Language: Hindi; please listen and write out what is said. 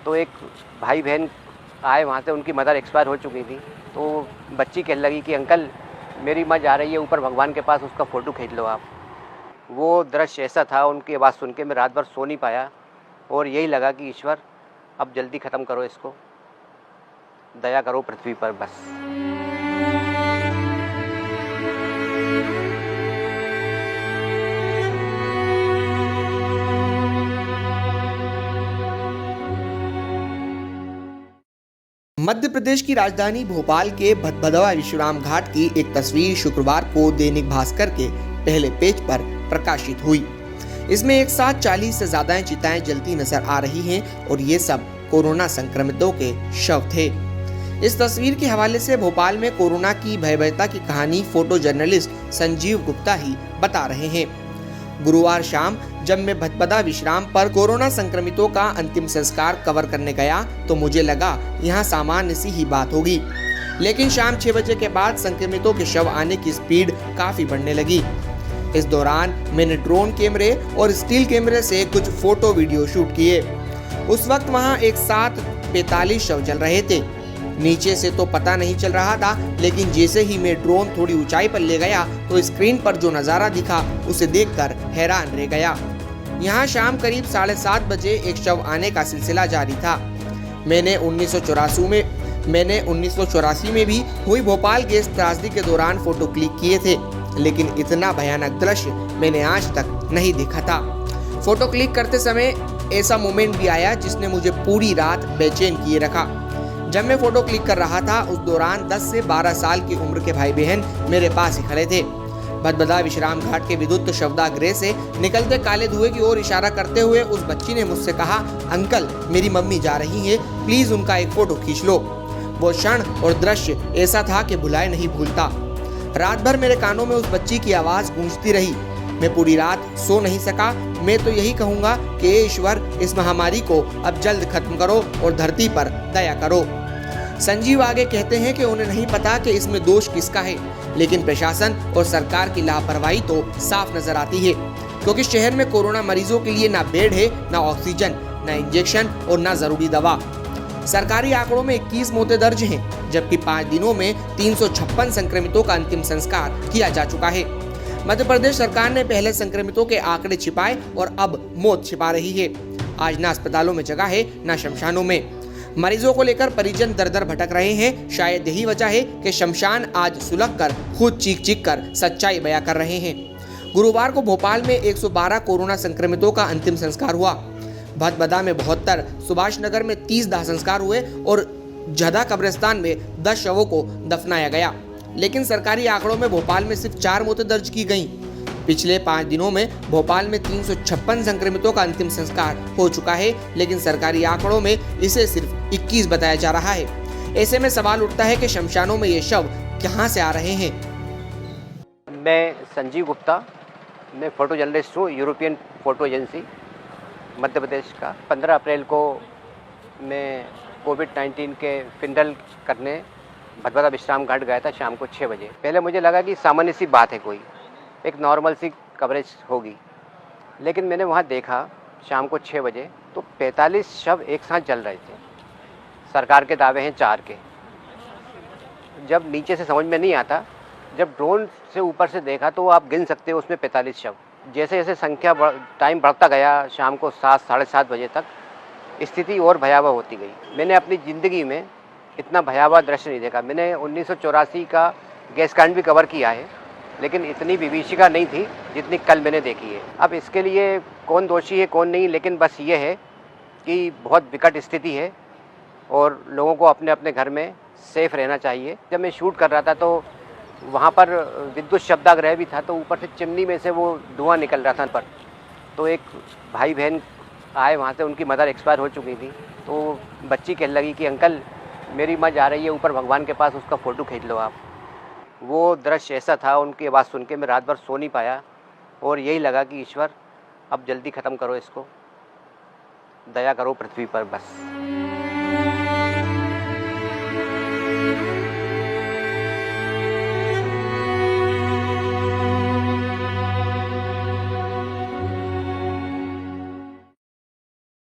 तो एक भाई बहन आए वहाँ से, उनकी मदर एक्सपायर हो चुकी थी। तो बच्ची कहने लगी कि अंकल मेरी माँ जा रही है ऊपर भगवान के पास, उसका फ़ोटो खींच लो आप। वो दृश्य ऐसा था, उनकी आवाज़ सुन के मैं रात भर सो नहीं पाया और यही लगा कि ईश्वर अब जल्दी ख़त्म करो इसको, दया करो पृथ्वी पर बस। मध्य प्रदेश की राजधानी भोपाल के भदभदवा विश्राम घाट की एक तस्वीर शुक्रवार को दैनिक भास्कर के पहले पेज पर प्रकाशित हुई। इसमें एक साथ 40 से ज्यादा चिताएं जलती नजर आ रही हैं और ये सब कोरोना संक्रमितों के शव थे। इस तस्वीर के हवाले से भोपाल में कोरोना की भयावहता की कहानी फोटो जर्नलिस्ट संजीव गुप्ता ही बता रहे हैं। गुरुवार शाम जब मैं भदभदा विश्राम पर कोरोना संक्रमितों का अंतिम संस्कार कवर करने गया तो मुझे लगा यहाँ सामान्य सी ही बात होगी, लेकिन शाम 6 बजे के बाद संक्रमितों के शव आने की स्पीड काफी बढ़ने लगी। इस दौरान मैंने ड्रोन कैमरे और स्टील कैमरे से कुछ फोटो वीडियो शूट किए। उस वक्त वहाँ एक साथ 45 शव जल रहे थे। नीचे से तो पता नहीं चल रहा था, लेकिन जैसे ही मैं ड्रोन थोड़ी ऊंचाई पर ले गया तो स्क्रीन पर जो नज़ारा दिखा उसे देखकर हैरान रह गया। यहाँ शाम करीब 7:30 बजे एक शव आने का सिलसिला जारी था। मैंने 1984 में भी हुई भोपाल गैस त्रासदी के दौरान फोटो क्लिक किए थे, लेकिन इतना भयानक दृश्य मैंने आज तक नहीं देखा था। फोटो क्लिक करते समय ऐसा मोमेंट भी आया जिसने मुझे पूरी रात बेचैन किए रखा। जब मैं फोटो क्लिक कर रहा था उस दौरान 10 से 12 साल की उम्र के भाई बहन मेरे पास ही खड़े थे। भदभदा विश्राम घाट के विद्युत शवदाह से निकलते काले धुएं की ओर इशारा करते हुए उस बच्ची ने मुझसे कहा, अंकल मेरी मम्मी जा रही है, प्लीज उनका एक फोटो खींच लो। वो क्षण और दृश्य ऐसा था कि भुलाए नहीं भूलता। रात भर मेरे कानों में उस बच्ची की आवाज गूंजती रही। मैं पूरी रात सो नहीं सका। मैं तो यही कहूँगा कि ईश्वर इस महामारी को अब जल्द खत्म करो और धरती पर दया करो। संजीव आगे कहते हैं कि उन्हें नहीं पता कि इसमें दोष किसका है, लेकिन प्रशासन और सरकार की लापरवाही तो साफ नजर आती है, क्योंकि शहर में कोरोना मरीजों के लिए ना बेड है, ना ऑक्सीजन, ना इंजेक्शन और ना जरूरी दवा। सरकारी आंकड़ों में 21 मौतें दर्ज हैं, जबकि 5 दिनों में 356 संक्रमितों का अंतिम संस्कार किया जा चुका है। मध्य प्रदेश सरकार ने पहले संक्रमितों के आंकड़े छिपाए और अब मौत छिपा रही है। आज ना अस्पतालों में जगह है, ना शमशानों में। मरीजों को लेकर परिजन दर दर भटक रहे हैं। शायद यही वजह है कि शमशान आज सुलग कर खुद चीख चीख कर सच्चाई बयां कर रहे हैं। गुरुवार को भोपाल में 112 कोरोना संक्रमितों का अंतिम संस्कार हुआ। भदभदा में 72, सुभाष नगर में 30 दाह संस्कार हुए और जदा कब्रिस्तान में 10 शवों को दफनाया गया। लेकिन सरकारी आंकड़ों में भोपाल में सिर्फ 4 मौतें दर्ज की गईं। पिछले 5 दिनों में भोपाल में 356 संक्रमितों का अंतिम संस्कार हो चुका है, लेकिन सरकारी आंकड़ों में इसे सिर्फ 21 बताया जा रहा है। ऐसे में सवाल उठता है कि शमशानों में ये शव कहां से आ रहे हैं। मैं संजीव गुप्ता, मैं फोटो जर्नलिस्ट हूँ, European photo agency Madhya Pradesh का। 15 अप्रैल को मैं कोविड-19 के फिंडल करने भदभदा विश्राम घाट गया था शाम को 6 बजे। पहले मुझे लगा कि सामान्य सी बात है, कोई एक नॉर्मल सी कवरेज होगी, लेकिन मैंने वहाँ देखा शाम को 6 बजे तो 45 शव एक साथ जल रहे थे। सरकार के दावे हैं 4 के। जब नीचे से समझ में नहीं आता, जब ड्रोन से ऊपर से देखा तो आप गिन सकते हो उसमें 45 शव। जैसे जैसे संख्या टाइम बढ़ता गया, शाम को 7, साढ़े 7 बजे तक स्थिति और भयावह होती गई। मैंने अपनी ज़िंदगी में इतना भयावह दृश्य नहीं देखा। मैंने 1984 का गैस कांड भी कवर किया है, लेकिन इतनी विभीषिका नहीं थी जितनी कल मैंने देखी है। अब इसके लिए कौन दोषी है कौन नहीं, लेकिन बस ये है कि बहुत विकट स्थिति है और लोगों को अपने अपने घर में सेफ रहना चाहिए। जब मैं शूट कर रहा था तो वहाँ पर विद्युत शवदाह भी था, तो ऊपर से चिमनी में से वो धुआं निकल रहा था पर। तो एक भाई बहन आए वहाँ से, उनकी मदर एक्सपायर हो चुकी थी। तो बच्ची कहने लगी कि अंकल मेरी माँ जा रही है ऊपर भगवान के पास, उसका फ़ोटो खींच लो आप। वो दृश्य ऐसा था, उनकी आवाज़ सुन के मैं रात भर सो नहीं पाया और यही लगा कि ईश्वर अब जल्दी ख़त्म करो इसको, दया करो पृथ्वी पर बस।